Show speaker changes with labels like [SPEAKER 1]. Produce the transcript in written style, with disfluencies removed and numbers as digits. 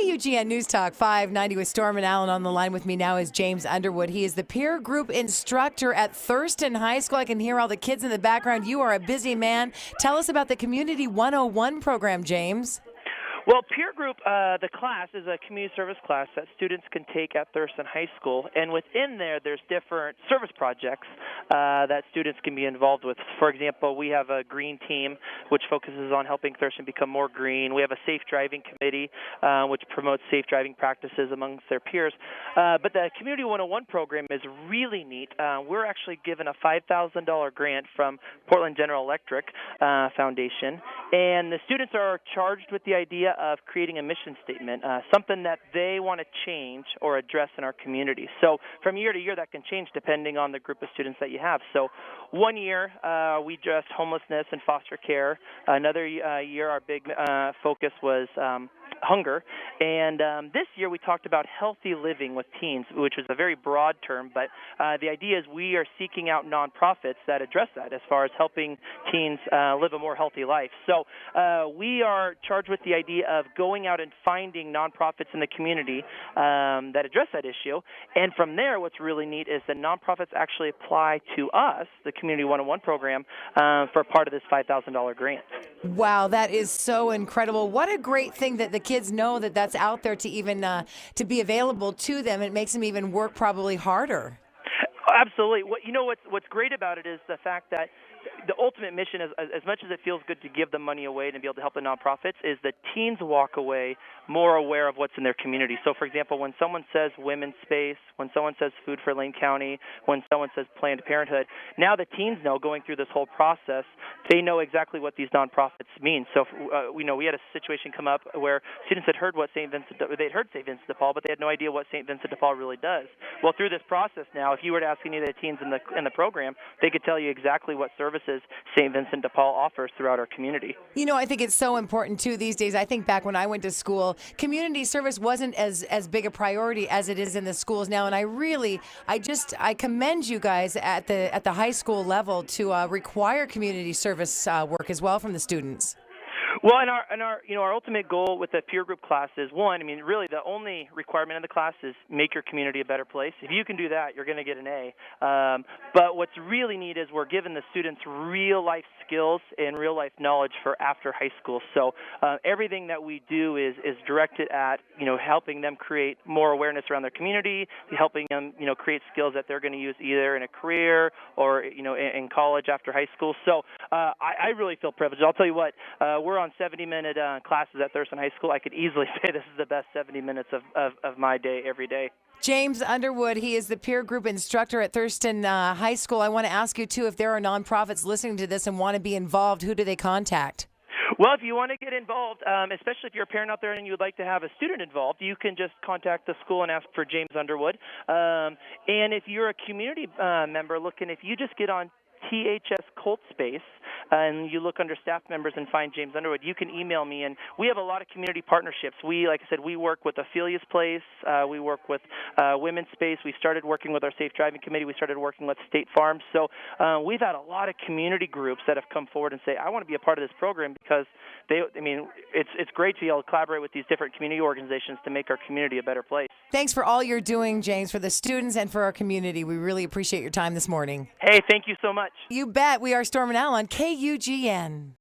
[SPEAKER 1] KUGN News Talk 590 with Storm and Allen. On the line with me now is James Underwood. He is the peer group instructor at Thurston High School. I can hear all the kids in the background. You are a busy man. Tell us about the Community 101 program, James.
[SPEAKER 2] Well, peer group, the class is a community service class that students can take at Thurston High School, and within there's different service projects that students can be involved with. For example, we have a green team, which focuses on helping Thurston become more green. We have a safe driving committee, which promotes safe driving practices amongst their peers. But the Community 101 program is really neat. We're actually given a $5,000 grant from Portland General Electric Foundation, and the students are charged with the idea of creating a mission statement, something that they want to change or address in our community. So from year to year, that can change depending on the group of students that you have. So one year, we addressed homelessness and foster care. Another year, our big focus was hunger. And this year, we talked about healthy living with teens, which was a very broad term. But the idea is we are seeking out nonprofits that address that as far as helping teens live a more healthy life. So we are charged with the idea of going out and finding nonprofits in the community that address that issue. And from there, what's really neat is that nonprofits actually apply to us, the Community 101 program, for part of this $5,000 grant.
[SPEAKER 1] Wow, that is so incredible. What a great thing that the kids know that that's out there to even to be available to them. It makes them even work probably harder.
[SPEAKER 2] Absolutely. What's great about it is the fact that the ultimate mission, as much as it feels good to give the money away and be able to help the nonprofits, is that teens walk away more aware of what's in their community. So, for example, when someone says women's space, when someone says food for Lane County, when someone says Planned Parenthood, now the teens know going through this whole process, they know exactly what these nonprofits mean. So, we had a situation come up where students had heard what they'd heard St. Vincent de Paul, but they had no idea what St. Vincent de Paul really does. Well, through this process now, if you were to ask any of the teens in the program, they could tell you exactly what services St. Vincent de Paul offers throughout our community.
[SPEAKER 1] I think it's so important, too, these days. I think back when I went to school, community service wasn't as big a priority as it is in the schools now. And I commend you guys at the high school level to require community service work as well from the students.
[SPEAKER 2] Well, and our ultimate goal with the peer group class is really the only requirement in the class is make your community a better place. If you can do that, you're going to get an A. But what's really neat is we're giving the students real life skills and real life knowledge for after high school. So everything that we do is directed at helping them create more awareness around their community, helping them create skills that they're going to use either in a career or in college after high school. So I really feel privileged. I'll tell you what, we're on 70-minute classes at Thurston High School. I could easily say this is the best 70 minutes of my day every day.
[SPEAKER 1] James Underwood, he is the peer group instructor at Thurston High School. I want to ask you, too, if there are nonprofits listening to this and want to be involved, who do they contact?
[SPEAKER 2] Well, if you want to get involved, especially if you're a parent out there and you would like to have a student involved, you can just contact the school and ask for James Underwood. And if you're a community member if you just get on THS Colt Space and you look under staff members and find James Underwood, you can email me. And we have a lot of community partnerships. Like I said, we work with Ophelia's Place. We work with Women's Space. We started working with our Safe Driving Committee. We started working with State Farm. So we've had a lot of community groups that have come forward and say, I want to be a part of this program because it's great to be able to collaborate with these different community organizations to make our community a better place.
[SPEAKER 1] Thanks for all you're doing, James, for the students and for our community. We really appreciate your time this morning.
[SPEAKER 2] Hey, thank you so much.
[SPEAKER 1] You bet. We are Storm and Al on KUGN.